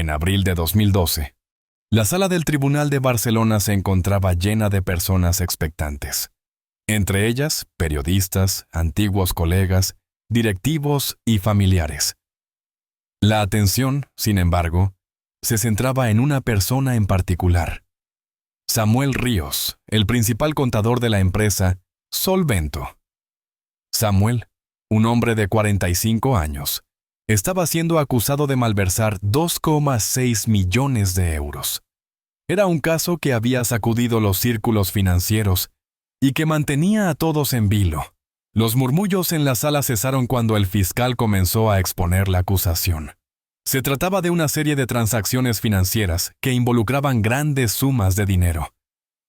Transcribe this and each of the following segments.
En abril de 2012, la sala del Tribunal de Barcelona se encontraba llena de personas expectantes. Entre ellas, periodistas, antiguos colegas, directivos y familiares. La atención, sin embargo, se centraba en una persona en particular. Samuel Ríos, el principal contador de la empresa Solvento. Samuel, un hombre de 45 años, estaba siendo acusado de malversar 2,6 millones de euros. Era un caso que había sacudido los círculos financieros y que mantenía a todos en vilo. Los murmullos en la sala cesaron cuando el fiscal comenzó a exponer la acusación. Se trataba de una serie de transacciones financieras que involucraban grandes sumas de dinero,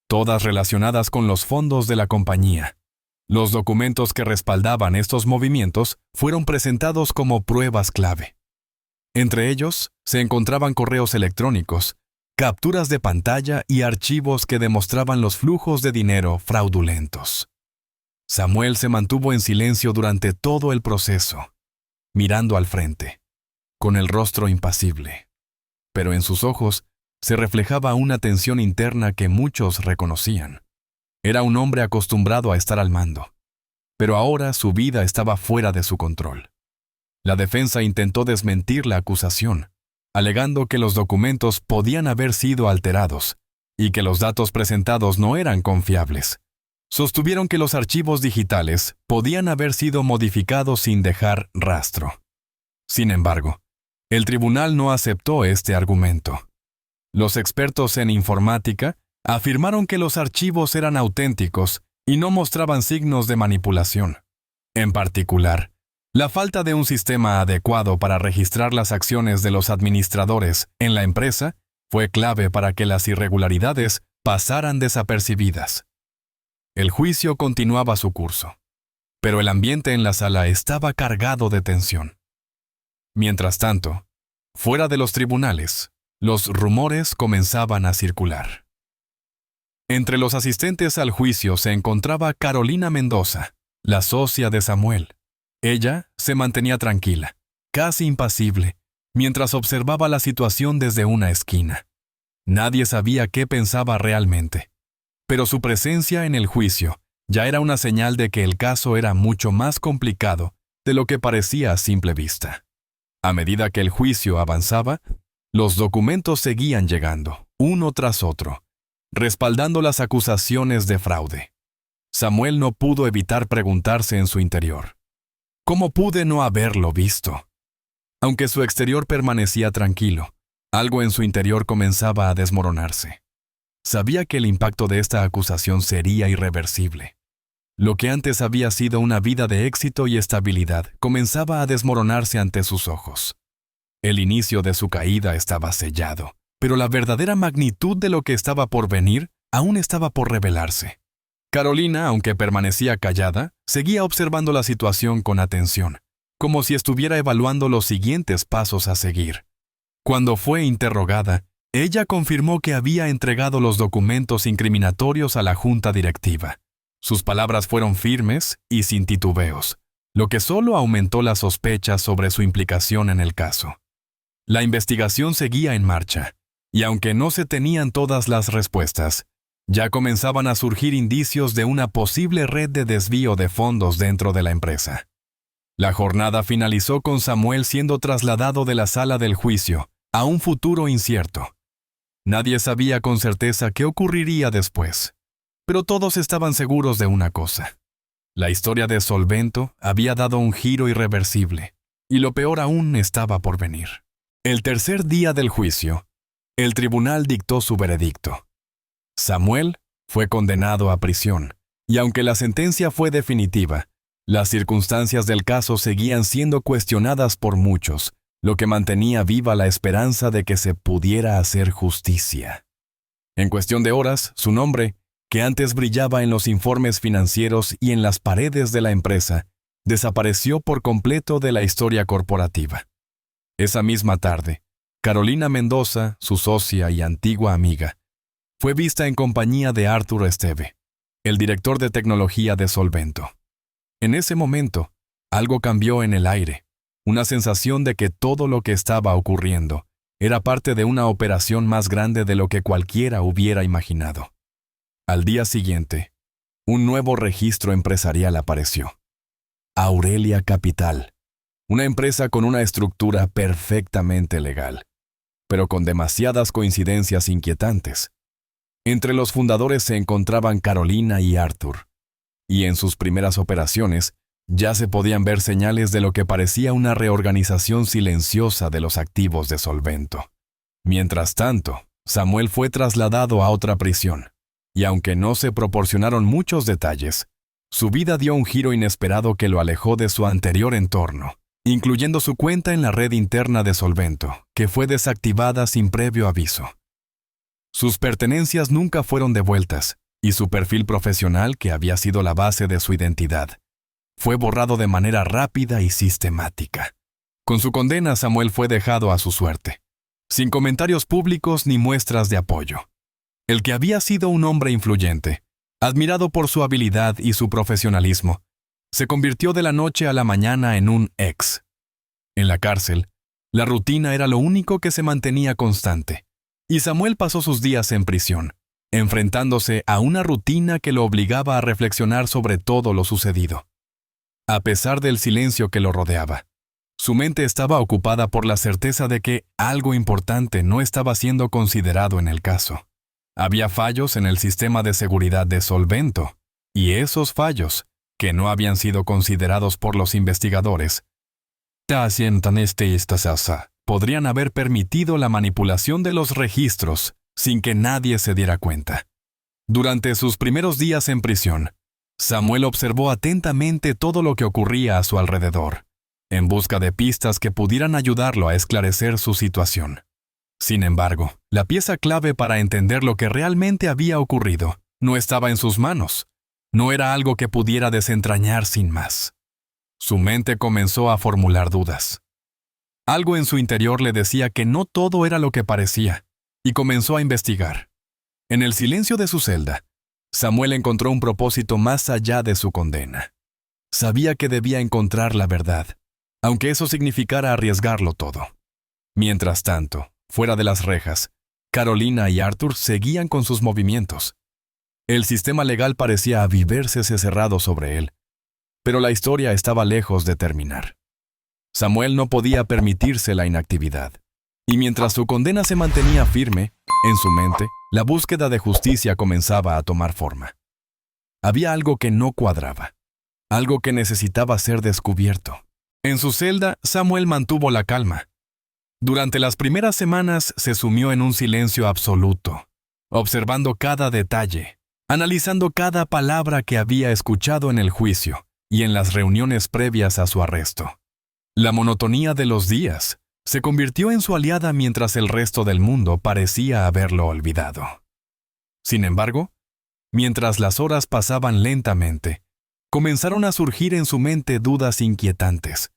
todas relacionadas con los fondos de la compañía. Los documentos que respaldaban estos movimientos fueron presentados como pruebas clave. Entre ellos se encontraban correos electrónicos, capturas de pantalla y archivos que demostraban los flujos de dinero fraudulentos. Samuel se mantuvo en silencio durante todo el proceso, mirando al frente, con el rostro impasible. Pero en sus ojos se reflejaba una tensión interna que muchos reconocían. Era un hombre acostumbrado a estar al mando, pero ahora su vida estaba fuera de su control. La defensa intentó desmentir la acusación, alegando que los documentos podían haber sido alterados y que los datos presentados no eran confiables. Sostuvieron que los archivos digitales podían haber sido modificados sin dejar rastro. Sin embargo, el tribunal no aceptó este argumento. Los expertos en informática afirmaron que los archivos eran auténticos y no mostraban signos de manipulación. En particular, la falta de un sistema adecuado para registrar las acciones de los administradores en la empresa fue clave para que las irregularidades pasaran desapercibidas. El juicio continuaba su curso, pero el ambiente en la sala estaba cargado de tensión. Mientras tanto, fuera de los tribunales, los rumores comenzaban a circular. Entre los asistentes al juicio se encontraba Carolina Mendoza, la socia de Samuel. Ella se mantenía tranquila, casi impasible, mientras observaba la situación desde una esquina. Nadie sabía qué pensaba realmente, pero su presencia en el juicio ya era una señal de que el caso era mucho más complicado de lo que parecía a simple vista. A medida que el juicio avanzaba, los documentos seguían llegando, uno tras otro, respaldando las acusaciones de fraude. Samuel no pudo evitar preguntarse en su interior: ¿cómo pude no haberlo visto? Aunque su exterior permanecía tranquilo, algo en su interior comenzaba a desmoronarse. Sabía que el impacto de esta acusación sería irreversible. Lo que antes había sido una vida de éxito y estabilidad comenzaba a desmoronarse ante sus ojos. El inicio de su caída estaba sellado, pero la verdadera magnitud de lo que estaba por venir aún estaba por revelarse. Carolina, aunque permanecía callada, seguía observando la situación con atención, como si estuviera evaluando los siguientes pasos a seguir. Cuando fue interrogada, ella confirmó que había entregado los documentos incriminatorios a la junta directiva. Sus palabras fueron firmes y sin titubeos, lo que solo aumentó las sospechas sobre su implicación en el caso. La investigación seguía en marcha, y aunque no se tenían todas las respuestas, ya comenzaban a surgir indicios de una posible red de desvío de fondos dentro de la empresa. La jornada finalizó con Samuel siendo trasladado de la sala del juicio a un futuro incierto. Nadie sabía con certeza qué ocurriría después, pero todos estaban seguros de una cosa: la historia de Solvento había dado un giro irreversible, y lo peor aún estaba por venir. El tercer día del juicio, el tribunal dictó su veredicto. Samuel fue condenado a prisión, y aunque la sentencia fue definitiva, las circunstancias del caso seguían siendo cuestionadas por muchos, lo que mantenía viva la esperanza de que se pudiera hacer justicia. En cuestión de horas, su nombre, que antes brillaba en los informes financieros y en las paredes de la empresa, desapareció por completo de la historia corporativa. Esa misma tarde, Carolina Mendoza, su socia y antigua amiga, fue vista en compañía de Arturo Esteve, el director de tecnología de Solvento. En ese momento, algo cambió en el aire, una sensación de que todo lo que estaba ocurriendo era parte de una operación más grande de lo que cualquiera hubiera imaginado. Al día siguiente, un nuevo registro empresarial apareció. Aurelia Capital, una empresa con una estructura perfectamente legal, pero con demasiadas coincidencias inquietantes. Entre los fundadores se encontraban Carolina y Arthur, y en sus primeras operaciones ya se podían ver señales de lo que parecía una reorganización silenciosa de los activos de Solvento. Mientras tanto, Samuel fue trasladado a otra prisión, y aunque no se proporcionaron muchos detalles, su vida dio un giro inesperado que lo alejó de su anterior entorno, incluyendo su cuenta en la red interna de Solvento, que fue desactivada sin previo aviso. Sus pertenencias nunca fueron devueltas, y su perfil profesional, que había sido la base de su identidad, fue borrado de manera rápida y sistemática. Con su condena, Samuel fue dejado a su suerte, sin comentarios públicos ni muestras de apoyo. El que había sido un hombre influyente, admirado por su habilidad y su profesionalismo, se convirtió de la noche a la mañana en un ex. En la cárcel, la rutina era lo único que se mantenía constante, y Samuel pasó sus días en prisión, enfrentándose a una rutina que lo obligaba a reflexionar sobre todo lo sucedido. A pesar del silencio que lo rodeaba, su mente estaba ocupada por la certeza de que algo importante no estaba siendo considerado en el caso. Había fallos en el sistema de seguridad de Solvento, y esos fallos, que no habían sido considerados por los investigadores, podrían haber permitido la manipulación de los registros sin que nadie se diera cuenta. Durante sus primeros días en prisión, Samuel observó atentamente todo lo que ocurría a su alrededor, en busca de pistas que pudieran ayudarlo a esclarecer su situación. Sin embargo, la pieza clave para entender lo que realmente había ocurrido no estaba en sus manos. No era algo que pudiera desentrañar sin más. Su mente comenzó a formular dudas. Algo en su interior le decía que no todo era lo que parecía, y comenzó a investigar. En el silencio de su celda, Samuel encontró un propósito más allá de su condena. Sabía que debía encontrar la verdad, aunque eso significara arriesgarlo todo. Mientras tanto, fuera de las rejas, Carolina y Arthur seguían con sus movimientos. El sistema legal parecía haberse cerrado sobre él, pero la historia estaba lejos de terminar. Samuel no podía permitirse la inactividad, y mientras su condena se mantenía firme, en su mente, la búsqueda de justicia comenzaba a tomar forma. Había algo que no cuadraba, algo que necesitaba ser descubierto. En su celda, Samuel mantuvo la calma. Durante las primeras semanas se sumió en un silencio absoluto, observando cada detalle, analizando cada palabra que había escuchado en el juicio y en las reuniones previas a su arresto. La monotonía de los días se convirtió en su aliada mientras el resto del mundo parecía haberlo olvidado. Sin embargo, mientras las horas pasaban lentamente, comenzaron a surgir en su mente dudas inquietantes.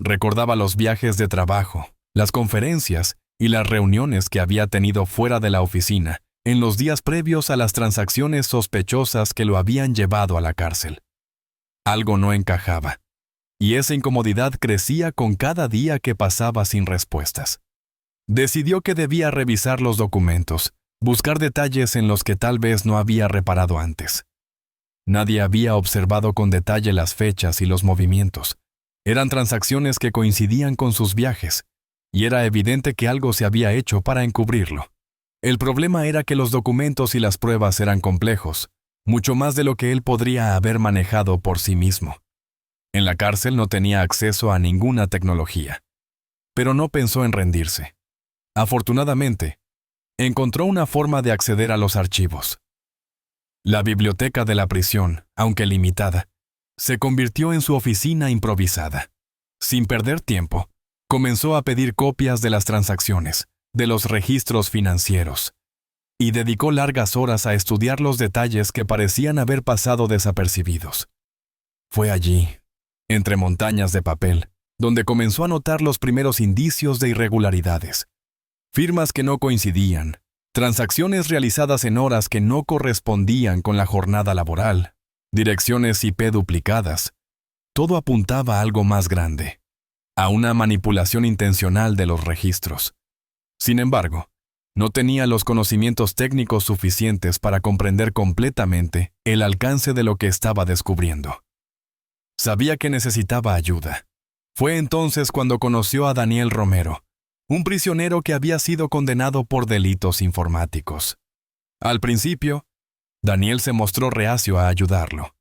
Recordaba los viajes de trabajo, las conferencias y las reuniones que había tenido fuera de la oficina en los días previos a las transacciones sospechosas que lo habían llevado a la cárcel. Algo no encajaba, y esa incomodidad crecía con cada día que pasaba sin respuestas. Decidió que debía revisar los documentos, buscar detalles en los que tal vez no había reparado antes. Nadie había observado con detalle las fechas y los movimientos. Eran transacciones que coincidían con sus viajes, y era evidente que algo se había hecho para encubrirlo. El problema era que los documentos y las pruebas eran complejos, mucho más de lo que él podría haber manejado por sí mismo. En la cárcel no tenía acceso a ninguna tecnología, pero no pensó en rendirse. Afortunadamente, encontró una forma de acceder a los archivos. La biblioteca de la prisión, aunque limitada, se convirtió en su oficina improvisada. Sin perder tiempo, comenzó a pedir copias de las transacciones, de los registros financieros, y dedicó largas horas a estudiar los detalles que parecían haber pasado desapercibidos. Fue allí, entre montañas de papel, donde comenzó a notar los primeros indicios de irregularidades. Firmas que no coincidían, transacciones realizadas en horas que no correspondían con la jornada laboral, direcciones IP duplicadas. Todo apuntaba a algo más grande, a una manipulación intencional de los registros. Sin embargo, no tenía los conocimientos técnicos suficientes para comprender completamente el alcance de lo que estaba descubriendo. Sabía que necesitaba ayuda. Fue entonces cuando conoció a Daniel Romero, un prisionero que había sido condenado por delitos informáticos. Al principio, Daniel se mostró reacio a ayudarlo.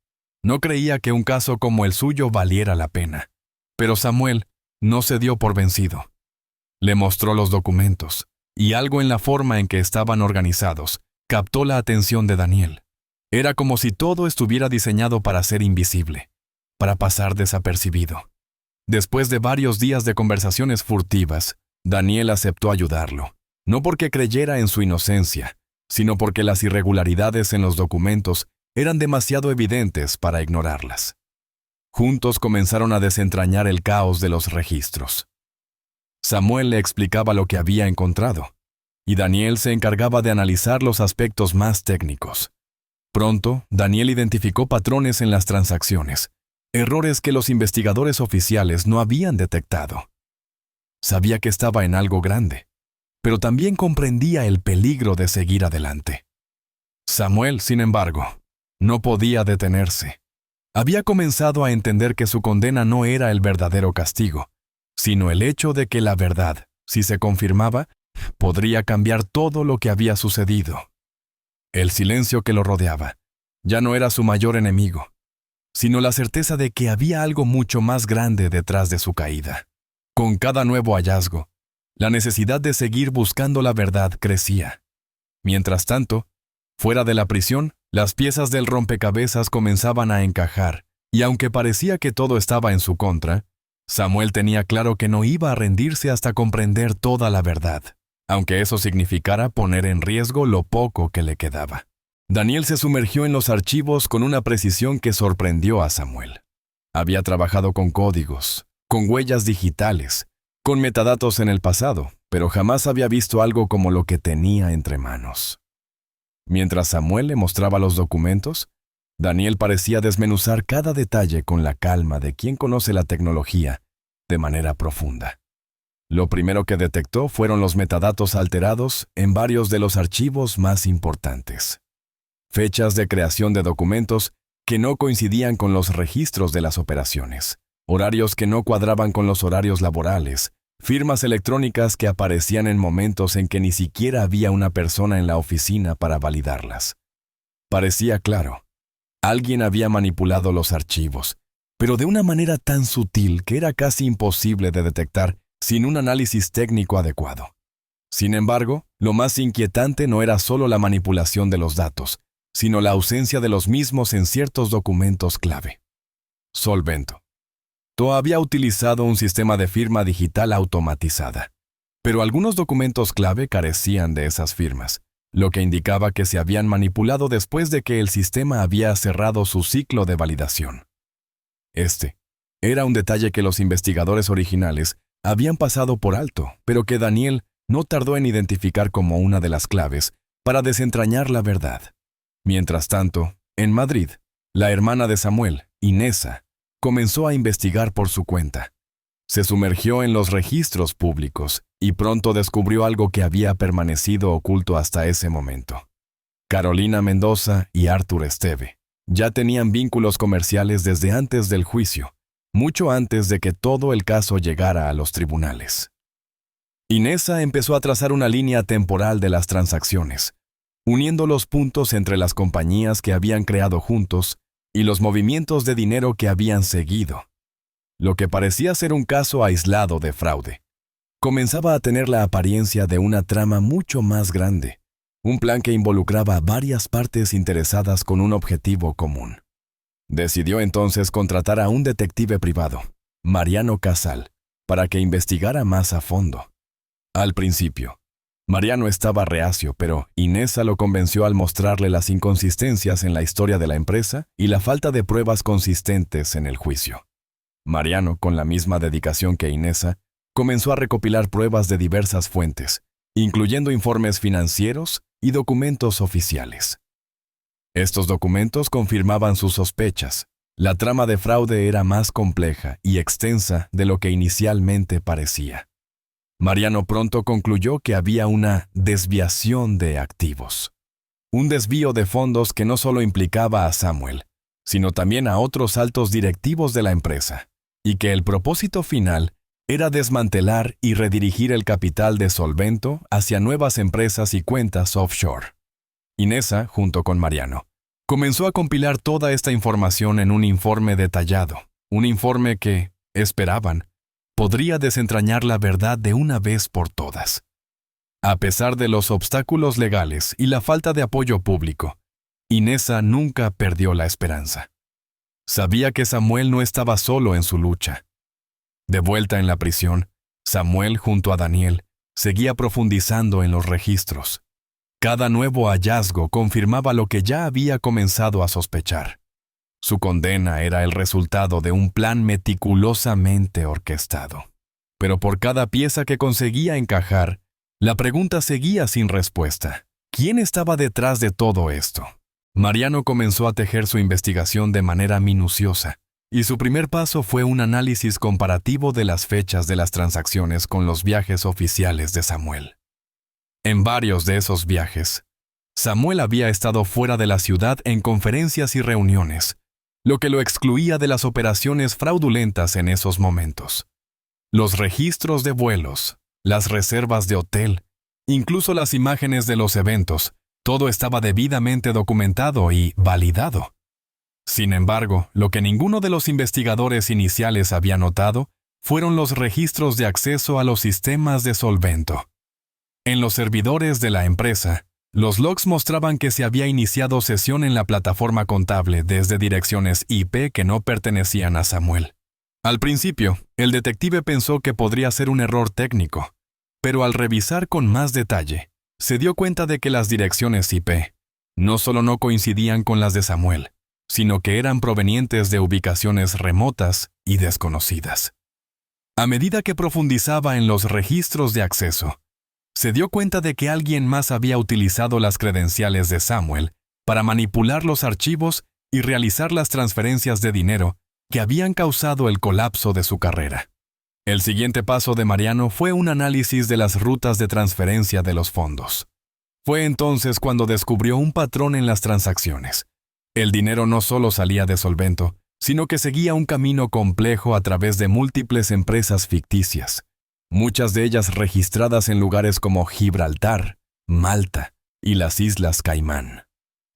No creía que un caso como el suyo valiera la pena. Pero Samuel no se dio por vencido. Le mostró los documentos, y algo en la forma en que estaban organizados captó la atención de Daniel. Era como si todo estuviera diseñado para ser invisible, para pasar desapercibido. Después de varios días de conversaciones furtivas, Daniel aceptó ayudarlo, no porque creyera en su inocencia, sino porque las irregularidades en los documentos eran demasiado evidentes para ignorarlas. Juntos comenzaron a desentrañar el caos de los registros. Samuel le explicaba lo que había encontrado, y Daniel se encargaba de analizar los aspectos más técnicos. Pronto, Daniel identificó patrones en las transacciones, errores que los investigadores oficiales no habían detectado. Sabía que estaba en algo grande, pero también comprendía el peligro de seguir adelante. Samuel, sin embargo, no podía detenerse. Había comenzado a entender que su condena no era el verdadero castigo, sino el hecho de que la verdad, si se confirmaba, podría cambiar todo lo que había sucedido. El silencio que lo rodeaba ya no era su mayor enemigo, sino la certeza de que había algo mucho más grande detrás de su caída. Con cada nuevo hallazgo, la necesidad de seguir buscando la verdad crecía. Mientras tanto, fuera de la prisión, las piezas del rompecabezas comenzaban a encajar, y aunque parecía que todo estaba en su contra, Samuel tenía claro que no iba a rendirse hasta comprender toda la verdad, aunque eso significara poner en riesgo lo poco que le quedaba. Daniel se sumergió en los archivos con una precisión que sorprendió a Samuel. Había trabajado con códigos, con huellas digitales, con metadatos en el pasado, pero jamás había visto algo como lo que tenía entre manos. Mientras Samuel le mostraba los documentos, Daniel parecía desmenuzar cada detalle con la calma de quien conoce la tecnología de manera profunda. Lo primero que detectó fueron los metadatos alterados en varios de los archivos más importantes. Fechas de creación de documentos que no coincidían con los registros de las operaciones, horarios que no cuadraban con los horarios laborales, firmas electrónicas que aparecían en momentos en que ni siquiera había una persona en la oficina para validarlas. Parecía claro. Alguien había manipulado los archivos, pero de una manera tan sutil que era casi imposible de detectar sin un análisis técnico adecuado. Sin embargo, lo más inquietante no era solo la manipulación de los datos, sino la ausencia de los mismos en ciertos documentos clave. Solvento había utilizado un sistema de firma digital automatizada, pero algunos documentos clave carecían de esas firmas, lo que indicaba que se habían manipulado después de que el sistema había cerrado su ciclo de validación. Este era un detalle que los investigadores originales habían pasado por alto, pero que Daniel no tardó en identificar como una de las claves para desentrañar la verdad. Mientras tanto, en Madrid, la hermana de Samuel, Inesa, comenzó a investigar por su cuenta. Se sumergió en los registros públicos y pronto descubrió algo que había permanecido oculto hasta ese momento. Carolina Mendoza y Arthur Esteve ya tenían vínculos comerciales desde antes del juicio, mucho antes de que todo el caso llegara a los tribunales. Inesa empezó a trazar una línea temporal de las transacciones, uniendo los puntos entre las compañías que habían creado juntos y los movimientos de dinero que habían seguido. Lo que parecía ser un caso aislado de fraude comenzaba a tener la apariencia de una trama mucho más grande, un plan que involucraba a varias partes interesadas con un objetivo común. Decidió entonces contratar a un detective privado, Mariano Casal, para que investigara más a fondo. Al principio, Mariano estaba reacio, pero Inesa lo convenció al mostrarle las inconsistencias en la historia de la empresa y la falta de pruebas consistentes en el juicio. Mariano, con la misma dedicación que Inesa, comenzó a recopilar pruebas de diversas fuentes, incluyendo informes financieros y documentos oficiales. Estos documentos confirmaban sus sospechas. La trama de fraude era más compleja y extensa de lo que inicialmente parecía. Mariano pronto concluyó que había una desviación de activos. Un desvío de fondos que no solo implicaba a Samuel, sino también a otros altos directivos de la empresa, y que el propósito final era desmantelar y redirigir el capital de Solvento hacia nuevas empresas y cuentas offshore. Inesa, junto con Mariano, comenzó a compilar toda esta información en un informe detallado, un informe que, esperaban, podría desentrañar la verdad de una vez por todas. A pesar de los obstáculos legales y la falta de apoyo público, Inesa nunca perdió la esperanza. Sabía que Samuel no estaba solo en su lucha. De vuelta en la prisión, Samuel, junto a Daniel, seguía profundizando en los registros. Cada nuevo hallazgo confirmaba lo que ya había comenzado a sospechar. Su condena era el resultado de un plan meticulosamente orquestado. Pero por cada pieza que conseguía encajar, la pregunta seguía sin respuesta. ¿Quién estaba detrás de todo esto? Mariano comenzó a tejer su investigación de manera minuciosa, y su primer paso fue un análisis comparativo de las fechas de las transacciones con los viajes oficiales de Samuel. En varios de esos viajes, Samuel había estado fuera de la ciudad en conferencias y reuniones, lo que lo excluía de las operaciones fraudulentas en esos momentos. Los registros de vuelos, las reservas de hotel, incluso las imágenes de los eventos, todo estaba debidamente documentado y validado. Sin embargo, lo que ninguno de los investigadores iniciales había notado fueron los registros de acceso a los sistemas de Solvento. En los servidores de la empresa, los logs mostraban que se había iniciado sesión en la plataforma contable desde direcciones IP que no pertenecían a Samuel. Al principio, el detective pensó que podría ser un error técnico, pero al revisar con más detalle, se dio cuenta de que las direcciones IP no solo no coincidían con las de Samuel, sino que eran provenientes de ubicaciones remotas y desconocidas. A medida que profundizaba en los registros de acceso, se dio cuenta de que alguien más había utilizado las credenciales de Samuel para manipular los archivos y realizar las transferencias de dinero que habían causado el colapso de su carrera. El siguiente paso de Mariano fue un análisis de las rutas de transferencia de los fondos. Fue entonces cuando descubrió un patrón en las transacciones. El dinero no solo salía de Solvento, sino que seguía un camino complejo a través de múltiples empresas ficticias, muchas de ellas registradas en lugares como Gibraltar, Malta y las Islas Caimán.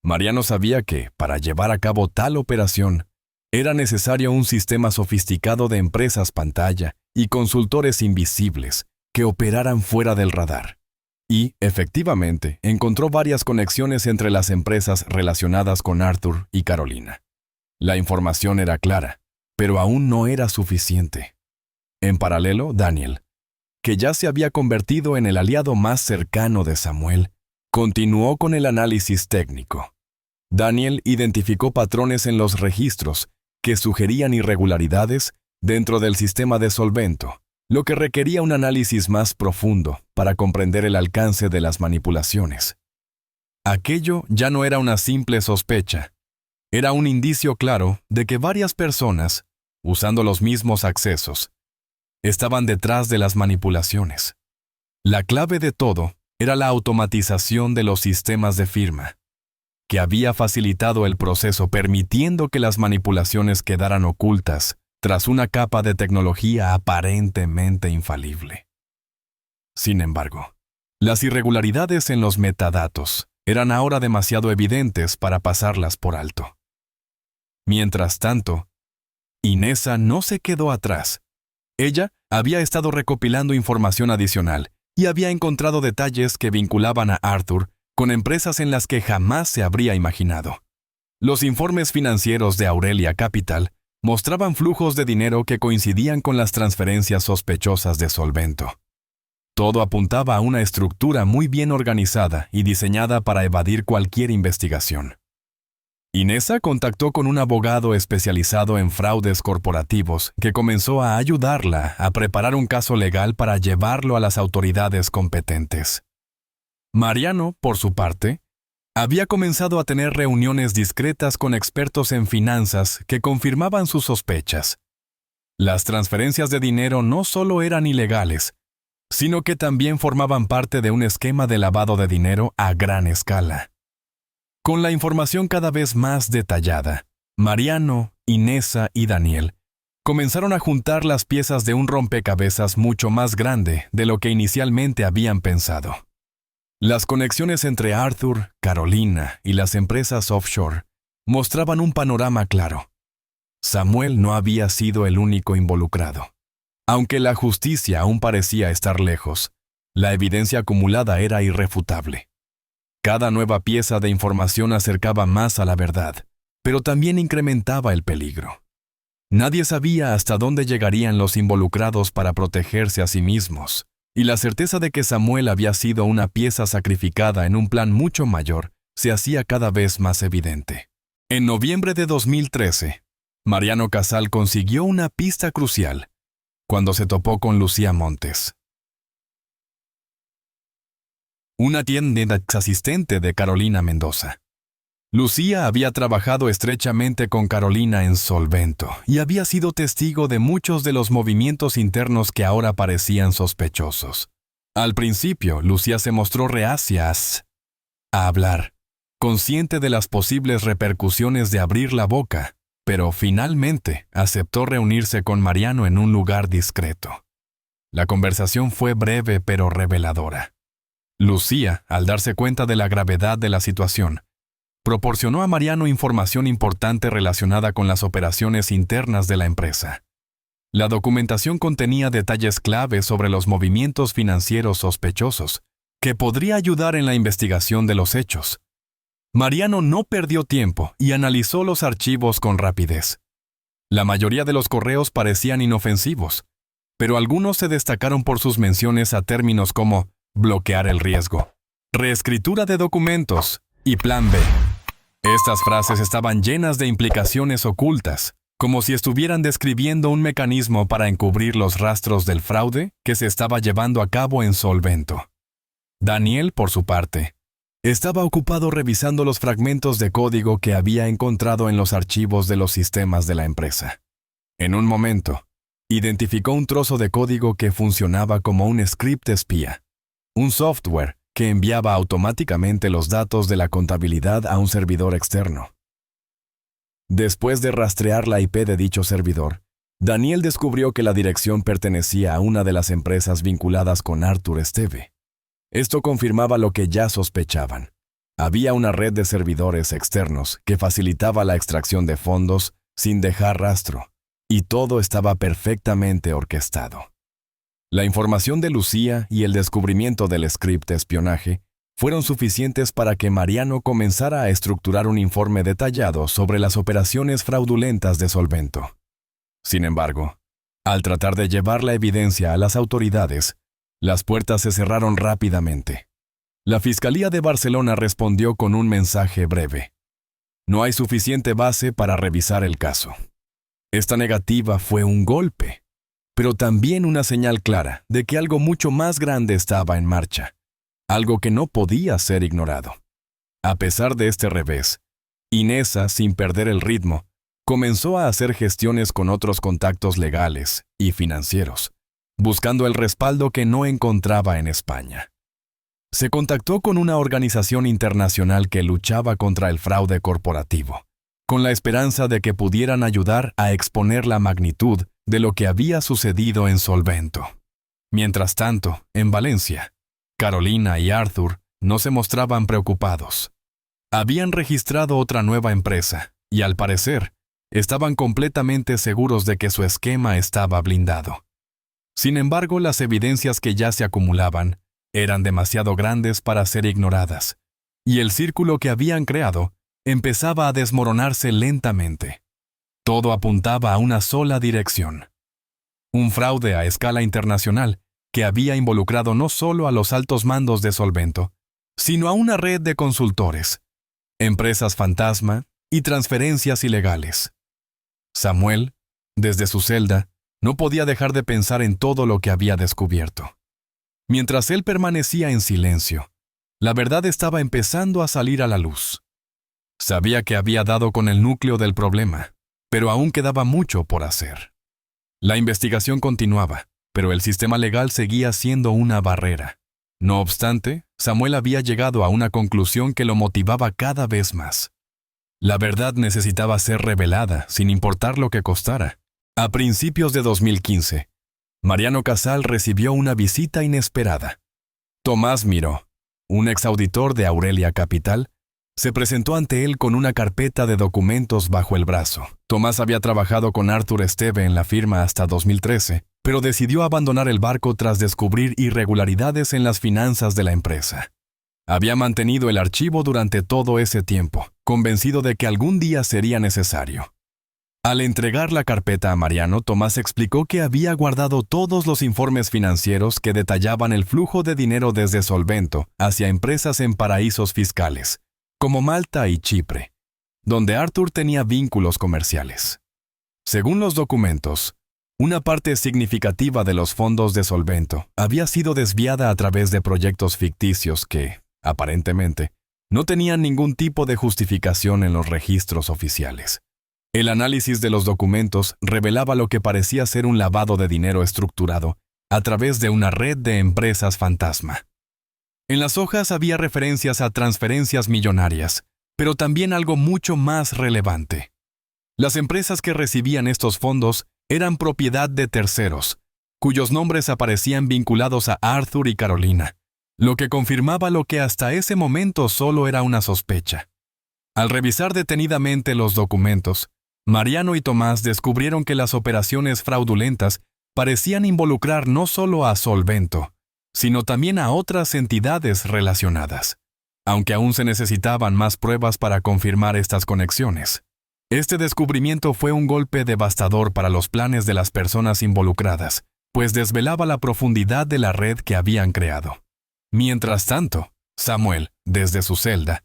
Mariano sabía que, para llevar a cabo tal operación, era necesario un sistema sofisticado de empresas pantalla y consultores invisibles que operaran fuera del radar. Y, efectivamente, encontró varias conexiones entre las empresas relacionadas con Arthur y Carolina. La información era clara, pero aún no era suficiente. En paralelo, Daniel, que ya se había convertido en el aliado más cercano de Samuel, continuó con el análisis técnico. Daniel identificó patrones en los registros que sugerían irregularidades dentro del sistema de Solvento, lo que requería un análisis más profundo para comprender el alcance de las manipulaciones. Aquello ya no era una simple sospecha, era un indicio claro de que varias personas, usando los mismos accesos, estaban detrás de las manipulaciones. La clave de todo era la automatización de los sistemas de firma, que había facilitado el proceso permitiendo que las manipulaciones quedaran ocultas tras una capa de tecnología aparentemente infalible. Sin embargo, las irregularidades en los metadatos eran ahora demasiado evidentes para pasarlas por alto. Mientras tanto, Inesa no se quedó atrás. Ella había estado recopilando información adicional y había encontrado detalles que vinculaban a Arthur con empresas en las que jamás se habría imaginado. Los informes financieros de Aurelia Capital mostraban flujos de dinero que coincidían con las transferencias sospechosas de Solvento. Todo apuntaba a una estructura muy bien organizada y diseñada para evadir cualquier investigación. Inesa contactó con un abogado especializado en fraudes corporativos que comenzó a ayudarla a preparar un caso legal para llevarlo a las autoridades competentes. Mariano, por su parte, había comenzado a tener reuniones discretas con expertos en finanzas que confirmaban sus sospechas. Las transferencias de dinero no solo eran ilegales, sino que también formaban parte de un esquema de lavado de dinero a gran escala. Con la información cada vez más detallada, Mariano, Inesa y Daniel comenzaron a juntar las piezas de un rompecabezas mucho más grande de lo que inicialmente habían pensado. Las conexiones entre Arthur, Carolina y las empresas offshore mostraban un panorama claro. Samuel no había sido el único involucrado. Aunque la justicia aún parecía estar lejos, la evidencia acumulada era irrefutable. Cada nueva pieza de información acercaba más a la verdad, pero también incrementaba el peligro. Nadie sabía hasta dónde llegarían los involucrados para protegerse a sí mismos, y la certeza de que Samuel había sido una pieza sacrificada en un plan mucho mayor se hacía cada vez más evidente. En noviembre de 2013, Mariano Casal consiguió una pista crucial cuando se topó con Lucía Montes, una tienda ex asistente de Carolina Mendoza. Lucía había trabajado estrechamente con Carolina en Solvento y había sido testigo de muchos de los movimientos internos que ahora parecían sospechosos. Al principio, Lucía se mostró reacia a hablar, consciente de las posibles repercusiones de abrir la boca, pero finalmente aceptó reunirse con Mariano en un lugar discreto. La conversación fue breve pero reveladora. Lucía, al darse cuenta de la gravedad de la situación, proporcionó a Mariano información importante relacionada con las operaciones internas de la empresa. La documentación contenía detalles clave sobre los movimientos financieros sospechosos, que podría ayudar en la investigación de los hechos. Mariano no perdió tiempo y analizó los archivos con rapidez. La mayoría de los correos parecían inofensivos, pero algunos se destacaron por sus menciones a términos como bloquear el riesgo, reescritura de documentos y plan B. Estas frases estaban llenas de implicaciones ocultas, como si estuvieran describiendo un mecanismo para encubrir los rastros del fraude que se estaba llevando a cabo en Solvento. Daniel, por su parte, estaba ocupado revisando los fragmentos de código que había encontrado en los archivos de los sistemas de la empresa. En un momento, identificó un trozo de código que funcionaba como un script espía, un software que enviaba automáticamente los datos de la contabilidad a un servidor externo. Después de rastrear la IP de dicho servidor, Daniel descubrió que la dirección pertenecía a una de las empresas vinculadas con Arthur Esteve. Esto confirmaba lo que ya sospechaban. Había una red de servidores externos que facilitaba la extracción de fondos sin dejar rastro, y todo estaba perfectamente orquestado. La información de Lucía y el descubrimiento del script de espionaje fueron suficientes para que Mariano comenzara a estructurar un informe detallado sobre las operaciones fraudulentas de Solvento. Sin embargo, al tratar de llevar la evidencia a las autoridades, las puertas se cerraron rápidamente. La Fiscalía de Barcelona respondió con un mensaje breve. No hay suficiente base para revisar el caso. Esta negativa fue un golpe, pero también una señal clara de que algo mucho más grande estaba en marcha, algo que no podía ser ignorado. A pesar de este revés, Inesa, sin perder el ritmo, comenzó a hacer gestiones con otros contactos legales y financieros, buscando el respaldo que no encontraba en España. Se contactó con una organización internacional que luchaba contra el fraude corporativo, con la esperanza de que pudieran ayudar a exponer la magnitud de lo que había sucedido en Solvento. Mientras tanto, en Valencia, Carolina y Arthur no se mostraban preocupados. Habían registrado otra nueva empresa y, al parecer, estaban completamente seguros de que su esquema estaba blindado. Sin embargo, las evidencias que ya se acumulaban eran demasiado grandes para ser ignoradas, y el círculo que habían creado empezaba a desmoronarse lentamente. Todo apuntaba a una sola dirección: un fraude a escala internacional que había involucrado no solo a los altos mandos de Solvento, sino a una red de consultores, empresas fantasma y transferencias ilegales. Samuel, desde su celda, no podía dejar de pensar en todo lo que había descubierto. Mientras él permanecía en silencio, la verdad estaba empezando a salir a la luz. Sabía que había dado con el núcleo del problema, pero aún quedaba mucho por hacer. La investigación continuaba, pero el sistema legal seguía siendo una barrera. No obstante, Samuel había llegado a una conclusión que lo motivaba cada vez más. La verdad necesitaba ser revelada, sin importar lo que costara. A principios de 2015, Mariano Casal recibió una visita inesperada. Tomás Miró, un exauditor de Aurelia Capital, se presentó ante él con una carpeta de documentos bajo el brazo. Tomás había trabajado con Arthur Esteve en la firma hasta 2013, pero decidió abandonar el barco tras descubrir irregularidades en las finanzas de la empresa. Había mantenido el archivo durante todo ese tiempo, convencido de que algún día sería necesario. Al entregar la carpeta a Mariano, Tomás explicó que había guardado todos los informes financieros que detallaban el flujo de dinero desde Solvento hacia empresas en paraísos fiscales, como Malta y Chipre, donde Arthur tenía vínculos comerciales. Según los documentos, una parte significativa de los fondos de Solvento había sido desviada a través de proyectos ficticios que, aparentemente, no tenían ningún tipo de justificación en los registros oficiales. El análisis de los documentos revelaba lo que parecía ser un lavado de dinero estructurado a través de una red de empresas fantasma. En las hojas había referencias a transferencias millonarias, pero también algo mucho más relevante. Las empresas que recibían estos fondos eran propiedad de terceros, cuyos nombres aparecían vinculados a Arthur y Carolina, lo que confirmaba lo que hasta ese momento solo era una sospecha. Al revisar detenidamente los documentos, Mariano y Tomás descubrieron que las operaciones fraudulentas parecían involucrar no solo a Solvento, sino también a otras entidades relacionadas, aunque aún se necesitaban más pruebas para confirmar estas conexiones. Este descubrimiento fue un golpe devastador para los planes de las personas involucradas, pues desvelaba la profundidad de la red que habían creado. Mientras tanto, Samuel, desde su celda,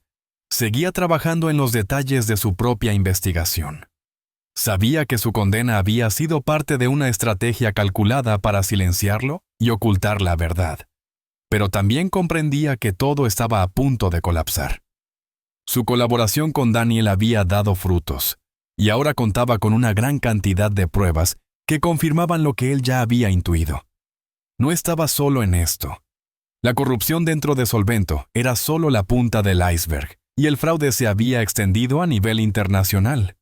seguía trabajando en los detalles de su propia investigación. Sabía que su condena había sido parte de una estrategia calculada para silenciarlo y ocultar la verdad, pero también comprendía que todo estaba a punto de colapsar. Su colaboración con Daniel había dado frutos, y ahora contaba con una gran cantidad de pruebas que confirmaban lo que él ya había intuido. No estaba solo en esto. La corrupción dentro de Solvento era solo la punta del iceberg, y el fraude se había extendido a nivel internacional.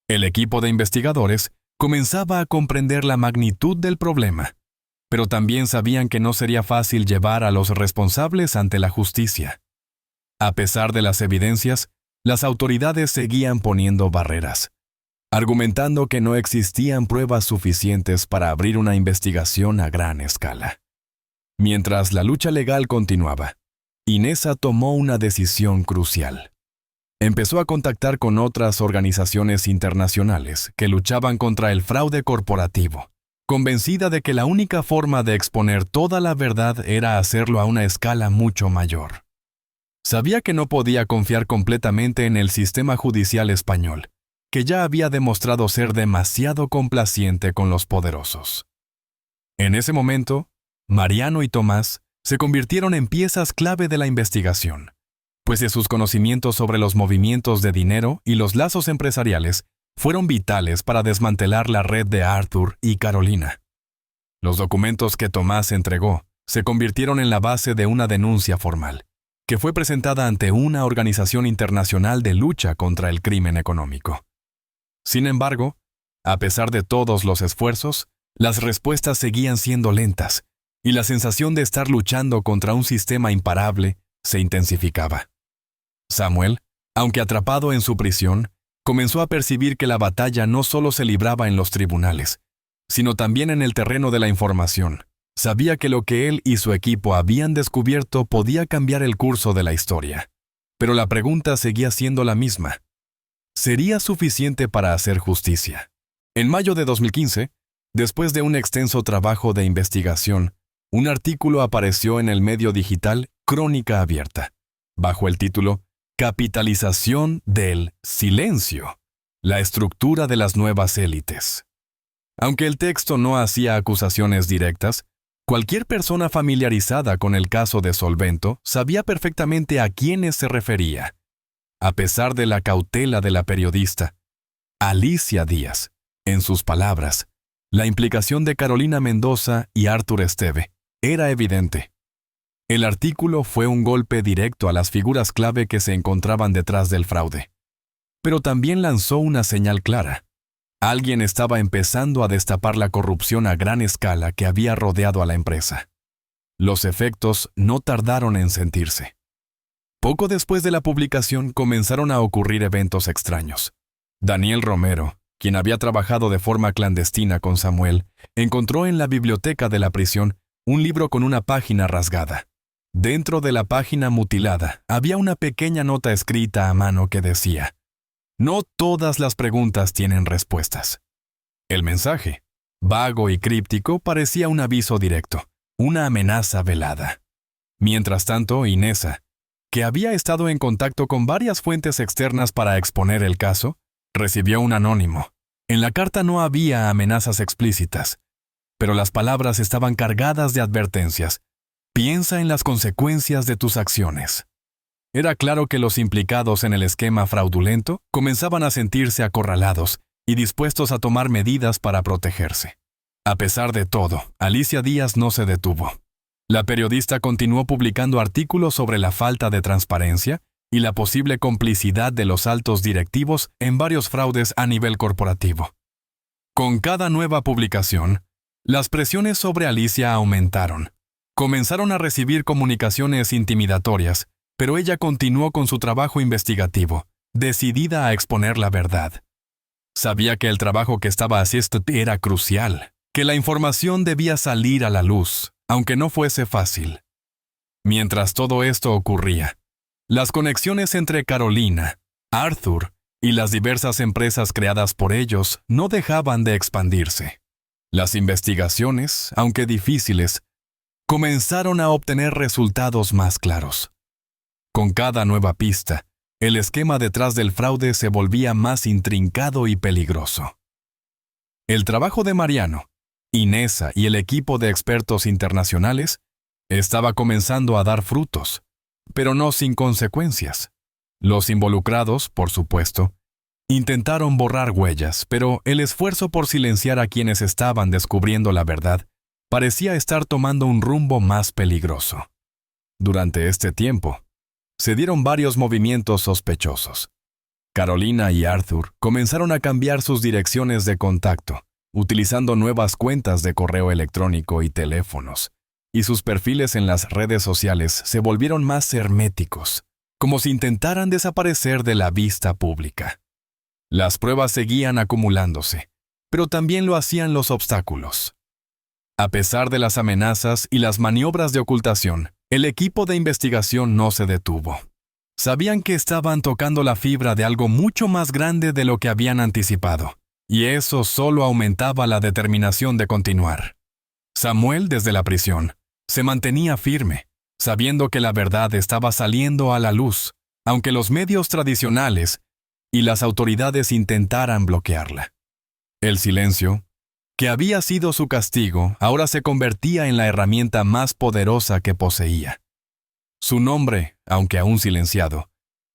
El equipo de investigadores comenzaba a comprender la magnitud del problema, pero también sabían que no sería fácil llevar a los responsables ante la justicia. A pesar de las evidencias, las autoridades seguían poniendo barreras, argumentando que no existían pruebas suficientes para abrir una investigación a gran escala. Mientras la lucha legal continuaba, Inesa tomó una decisión crucial. Empezó a contactar con otras organizaciones internacionales que luchaban contra el fraude corporativo, convencida de que la única forma de exponer toda la verdad era hacerlo a una escala mucho mayor. Sabía que no podía confiar completamente en el sistema judicial español, que ya había demostrado ser demasiado complaciente con los poderosos. En ese momento, Mariano y Tomás se convirtieron en piezas clave de la investigación, pues de sus conocimientos sobre los movimientos de dinero y los lazos empresariales fueron vitales para desmantelar la red de Arthur y Carolina. Los documentos que Tomás entregó se convirtieron en la base de una denuncia formal, que fue presentada ante una organización internacional de lucha contra el crimen económico. Sin embargo, a pesar de todos los esfuerzos, las respuestas seguían siendo lentas, y la sensación de estar luchando contra un sistema imparable se intensificaba. Samuel, aunque atrapado en su prisión, comenzó a percibir que la batalla no solo se libraba en los tribunales, sino también en el terreno de la información. Sabía que lo que él y su equipo habían descubierto podía cambiar el curso de la historia. Pero la pregunta seguía siendo la misma. ¿Sería suficiente para hacer justicia? En mayo de 2015, después de un extenso trabajo de investigación, un artículo apareció en el medio digital Crónica Abierta, bajo el título Capitalización del silencio, la estructura de las nuevas élites. Aunque el texto no hacía acusaciones directas, cualquier persona familiarizada con el caso de Solvento sabía perfectamente a quiénes se refería. A pesar de la cautela de la periodista, Alicia Díaz, en sus palabras, La implicación de Carolina Mendoza y Arthur Esteve era evidente. El artículo fue un golpe directo a las figuras clave que se encontraban detrás del fraude. Pero también lanzó una señal clara. Alguien estaba empezando a destapar la corrupción a gran escala que había rodeado a la empresa. Los efectos no tardaron en sentirse. Poco después de la publicación comenzaron a ocurrir eventos extraños. Daniel Romero, quien había trabajado de forma clandestina con Samuel, encontró en la biblioteca de la prisión un libro con una página rasgada. Dentro de la página mutilada había una pequeña nota escrita a mano que decía: "No todas las preguntas tienen respuestas". El mensaje, vago y críptico, parecía un aviso directo, una amenaza velada. Mientras tanto, Inesa, que había estado en contacto con varias fuentes externas para exponer el caso, recibió un anónimo. En la carta no había amenazas explícitas, pero las palabras estaban cargadas de advertencias. Piensa en las consecuencias de tus acciones. Era claro que los implicados en el esquema fraudulento comenzaban a sentirse acorralados y dispuestos a tomar medidas para protegerse. A pesar de todo, Alicia Díaz no se detuvo. La periodista continuó publicando artículos sobre la falta de transparencia y la posible complicidad de los altos directivos en varios fraudes a nivel corporativo. Con cada nueva publicación, las presiones sobre Alicia aumentaron. Comenzaron a recibir comunicaciones intimidatorias, pero ella continuó con su trabajo investigativo, decidida a exponer la verdad. Sabía que el trabajo que estaba haciendo era crucial, que la información debía salir a la luz, aunque no fuese fácil. Mientras todo esto ocurría, las conexiones entre Carolina, Arthur y las diversas empresas creadas por ellos no dejaban de expandirse. Las investigaciones, aunque difíciles, comenzaron a obtener resultados más claros. Con cada nueva pista, el esquema detrás del fraude se volvía más intrincado y peligroso. El trabajo de Mariano, Inesa y el equipo de expertos internacionales estaba comenzando a dar frutos, pero no sin consecuencias. Los involucrados, por supuesto, intentaron borrar huellas, pero el esfuerzo por silenciar a quienes estaban descubriendo la verdad parecía estar tomando un rumbo más peligroso. Durante este tiempo, se dieron varios movimientos sospechosos. Carolina y Arthur comenzaron a cambiar sus direcciones de contacto, utilizando nuevas cuentas de correo electrónico y teléfonos, y sus perfiles en las redes sociales se volvieron más herméticos, como si intentaran desaparecer de la vista pública. Las pruebas seguían acumulándose, pero también lo hacían los obstáculos. A pesar de las amenazas y las maniobras de ocultación, el equipo de investigación no se detuvo. Sabían que estaban tocando la fibra de algo mucho más grande de lo que habían anticipado, y eso solo aumentaba la determinación de continuar. Samuel, desde la prisión, se mantenía firme, sabiendo que la verdad estaba saliendo a la luz, aunque los medios tradicionales y las autoridades intentaran bloquearla. El silencio, que había sido su castigo, ahora se convertía en la herramienta más poderosa que poseía. Su nombre, aunque aún silenciado,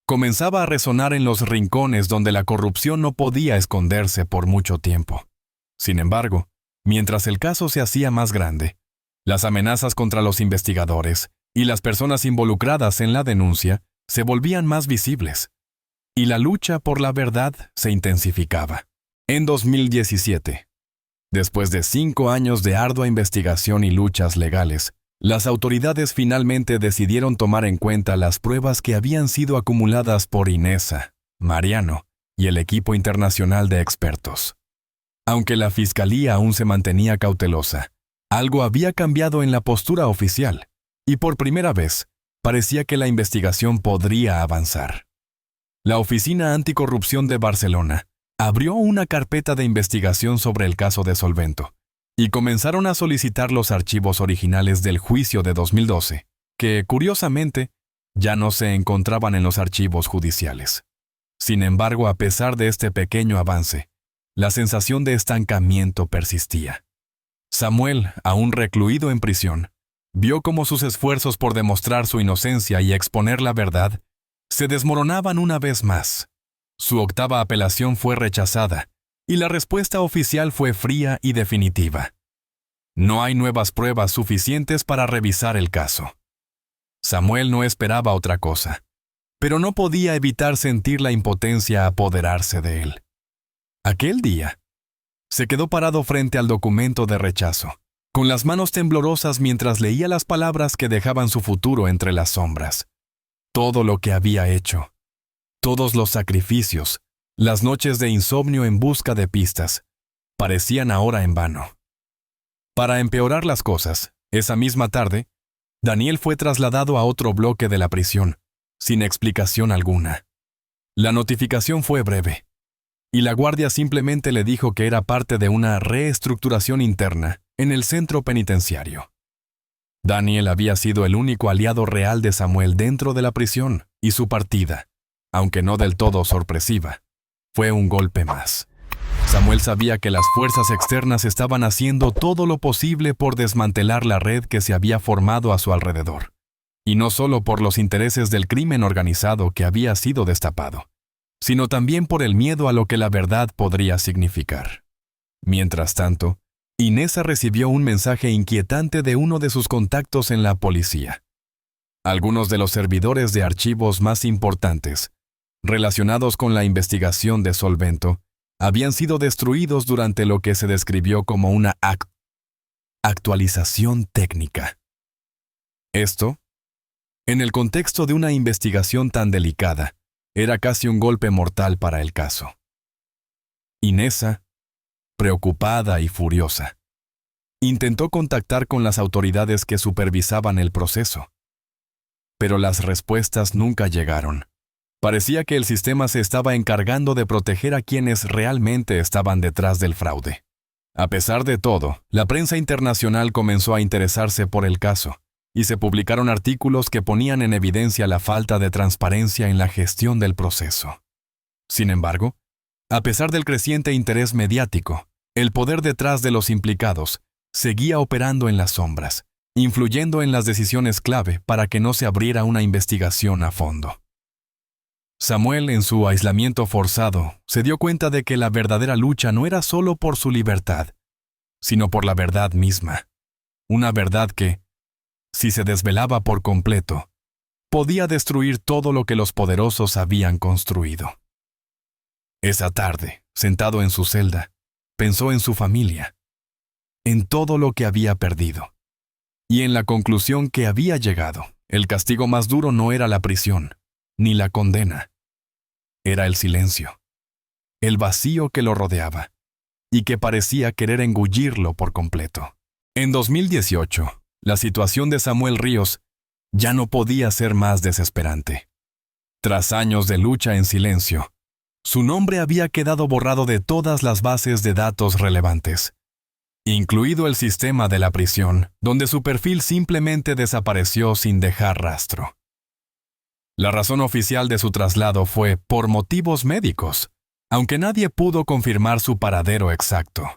comenzaba a resonar en los rincones donde la corrupción no podía esconderse por mucho tiempo. Sin embargo, mientras el caso se hacía más grande, las amenazas contra los investigadores y las personas involucradas en la denuncia se volvían más visibles, y la lucha por la verdad se intensificaba. En 2017, después de 5 años de ardua investigación y luchas legales, las autoridades finalmente decidieron tomar en cuenta las pruebas que habían sido acumuladas por Inesa, Mariano y el equipo internacional de expertos. Aunque la fiscalía aún se mantenía cautelosa, algo había cambiado en la postura oficial, y por primera vez parecía que la investigación podría avanzar. La Oficina Anticorrupción de Barcelona abrió una carpeta de investigación sobre el caso de Solvento, y comenzaron a solicitar los archivos originales del juicio de 2012, que, curiosamente, ya no se encontraban en los archivos judiciales. Sin embargo, a pesar de este pequeño avance, la sensación de estancamiento persistía. Samuel, aún recluido en prisión, vio cómo sus esfuerzos por demostrar su inocencia y exponer la verdad se desmoronaban una vez más. Su octava apelación fue rechazada, Y la respuesta oficial fue fría y definitiva. No hay nuevas pruebas suficientes para revisar el caso. Samuel no esperaba otra cosa, pero no podía evitar sentir la impotencia apoderarse de él. Aquel día, se quedó parado frente al documento de rechazo, con las manos temblorosas mientras leía las palabras que dejaban su futuro entre las sombras. Todo lo que había hecho, todos los sacrificios, las noches de insomnio en busca de pistas, parecían ahora en vano. Para empeorar las cosas, esa misma tarde, Daniel fue trasladado a otro bloque de la prisión, sin explicación alguna. La notificación fue breve, y la guardia simplemente le dijo que era parte de una reestructuración interna en el centro penitenciario. Daniel había sido el único aliado real de Samuel dentro de la prisión, y su partida, aunque no del todo sorpresiva, fue un golpe más. Samuel sabía que las fuerzas externas estaban haciendo todo lo posible por desmantelar la red que se había formado a su alrededor, y no solo por los intereses del crimen organizado que había sido destapado, sino también por el miedo a lo que la verdad podría significar. Mientras tanto, Inesa recibió un mensaje inquietante de uno de sus contactos en la policía. Algunos de los servidores de archivos más importantes, relacionados con la investigación de Solvento, habían sido destruidos durante lo que se describió como una actualización técnica. Esto, en el contexto de una investigación tan delicada, era casi un golpe mortal para el caso. Inesa, preocupada y furiosa, intentó contactar con las autoridades que supervisaban el proceso, pero las respuestas nunca llegaron. Parecía que el sistema se estaba encargando de proteger a quienes realmente estaban detrás del fraude. A pesar de todo, la prensa internacional comenzó a interesarse por el caso, y se publicaron artículos que ponían en evidencia la falta de transparencia en la gestión del proceso. Sin embargo, a pesar del creciente interés mediático, el poder detrás de los implicados seguía operando en las sombras, influyendo en las decisiones clave para que no se abriera una investigación a fondo. Samuel, en su aislamiento forzado, se dio cuenta de que la verdadera lucha no era solo por su libertad, sino por la verdad misma. Una verdad que, si se desvelaba por completo, podía destruir todo lo que los poderosos habían construido. Esa tarde, sentado en su celda, pensó en su familia, en todo lo que había perdido, y en la conclusión que había llegado. El castigo más duro no era la prisión, ni la condena. Era el silencio, el vacío que lo rodeaba, y que parecía querer engullirlo por completo. En 2018, la situación de Samuel Ríos ya no podía ser más desesperante. Tras años de lucha en silencio, su nombre había quedado borrado de todas las bases de datos relevantes, incluido el sistema de la prisión, donde su perfil simplemente desapareció sin dejar rastro. La razón oficial de su traslado fue por motivos médicos, aunque nadie pudo confirmar su paradero exacto.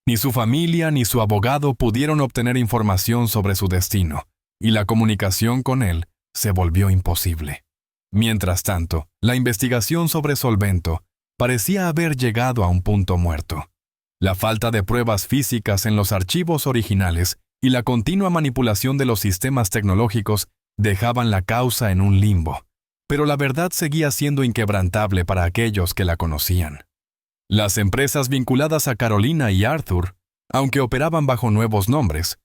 Ni su familia ni su abogado pudieron obtener información sobre su destino, y la comunicación con él se volvió imposible. Mientras tanto, la investigación sobre Solvento parecía haber llegado a un punto muerto. La falta de pruebas físicas en los archivos originales y la continua manipulación de los sistemas tecnológicos dejaban la causa en un limbo, pero la verdad seguía siendo inquebrantable para aquellos que la conocían. Las empresas vinculadas a Carolina y Arthur, aunque operaban bajo nuevos nombres,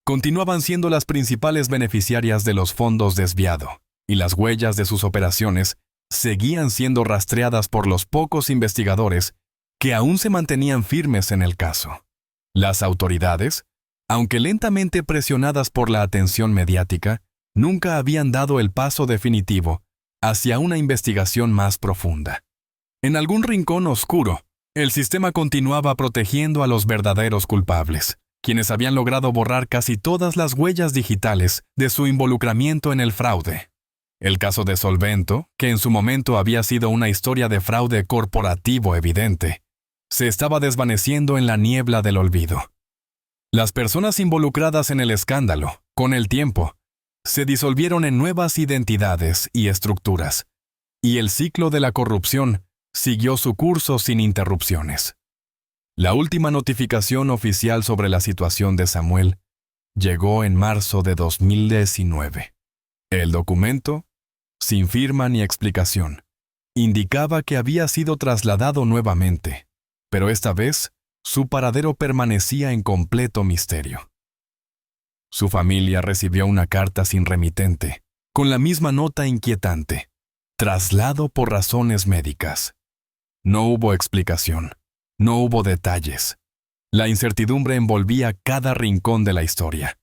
continuaban siendo las principales beneficiarias de los fondos desviado, y las huellas de sus operaciones seguían siendo rastreadas por los pocos investigadores que aún se mantenían firmes en el caso. Las autoridades, aunque lentamente presionadas por la atención mediática, nunca habían dado el paso definitivo hacia una investigación más profunda. En algún rincón oscuro, el sistema continuaba protegiendo a los verdaderos culpables, quienes habían logrado borrar casi todas las huellas digitales de su involucramiento en el fraude. El caso de Solvento, que en su momento había sido una historia de fraude corporativo evidente, se estaba desvaneciendo en la niebla del olvido. Las personas involucradas en el escándalo, con el tiempo, se disolvieron en nuevas identidades y estructuras, y el ciclo de la corrupción siguió su curso sin interrupciones. La última notificación oficial sobre la situación de Samuel llegó en marzo de 2019. El documento, sin firma ni explicación, indicaba que había sido trasladado nuevamente, pero esta vez su paradero permanecía en completo misterio. Su familia recibió una carta sin remitente, con la misma nota inquietante: traslado por razones médicas. No hubo explicación, no hubo detalles. La incertidumbre envolvía cada rincón de la historia.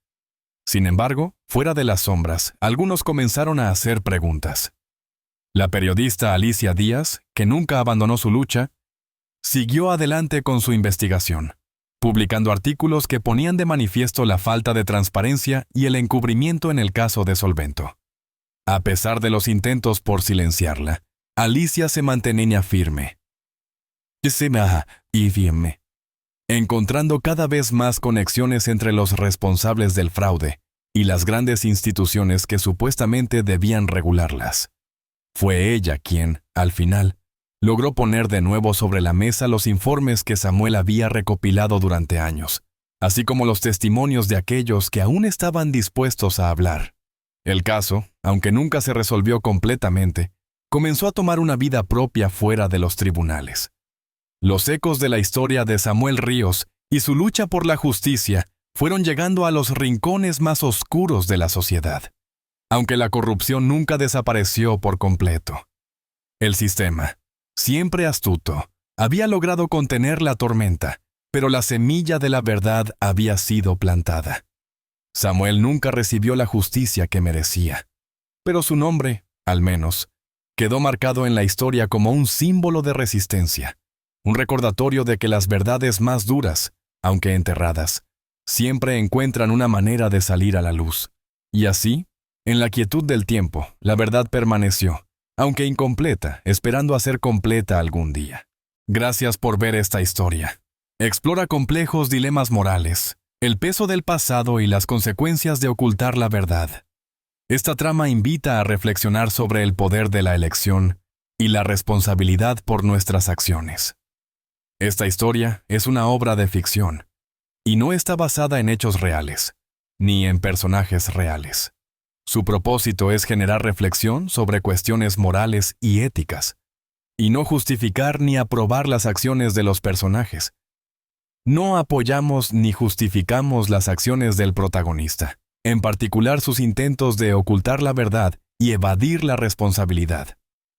Sin embargo, fuera de las sombras, algunos comenzaron a hacer preguntas. La periodista Alicia Díaz, que nunca abandonó su lucha, siguió adelante con su investigación, publicando artículos que ponían de manifiesto la falta de transparencia y el encubrimiento en el caso de Solvento. A pesar de los intentos por silenciarla, Alicia se mantenía firme. Encontrando cada vez más conexiones entre los responsables del fraude y las grandes instituciones que supuestamente debían regularlas. Fue ella quien, al final, logró poner de nuevo sobre la mesa los informes que Samuel había recopilado durante años, así como los testimonios de aquellos que aún estaban dispuestos a hablar. El caso, aunque nunca se resolvió completamente, comenzó a tomar una vida propia fuera de los tribunales. Los ecos de la historia de Samuel Ríos y su lucha por la justicia fueron llegando a los rincones más oscuros de la sociedad, aunque la corrupción nunca desapareció por completo. El sistema, siempre astuto, había logrado contener la tormenta, pero la semilla de la verdad había sido plantada. Samuel nunca recibió la justicia que merecía, pero su nombre, al menos, quedó marcado en la historia como un símbolo de resistencia, un recordatorio de que las verdades más duras, aunque enterradas, siempre encuentran una manera de salir a la luz. Y así, en la quietud del tiempo, la verdad permaneció, aunque incompleta, esperando a ser completa algún día. Gracias por ver esta historia. Explora complejos dilemas morales, el peso del pasado y las consecuencias de ocultar la verdad. Esta trama invita a reflexionar sobre el poder de la elección y la responsabilidad por nuestras acciones. Esta historia es una obra de ficción, y no está basada en hechos reales, ni en personajes reales. Su propósito es generar reflexión sobre cuestiones morales y éticas, y no justificar ni aprobar las acciones de los personajes. No apoyamos ni justificamos las acciones del protagonista, en particular sus intentos de ocultar la verdad y evadir la responsabilidad.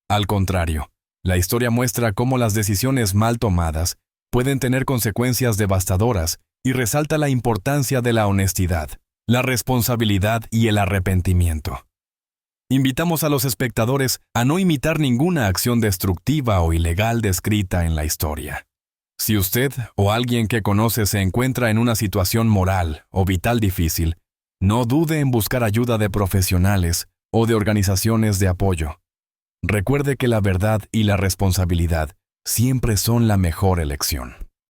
Al contrario, la historia muestra cómo las decisiones mal tomadas pueden tener consecuencias devastadoras y resalta la importancia de la honestidad, la responsabilidad y el arrepentimiento. Invitamos a los espectadores a no imitar ninguna acción destructiva o ilegal descrita en la historia. Si usted o alguien que conoce se encuentra en una situación moral o vital difícil, no dude en buscar ayuda de profesionales o de organizaciones de apoyo. Recuerde que la verdad y la responsabilidad siempre son la mejor elección.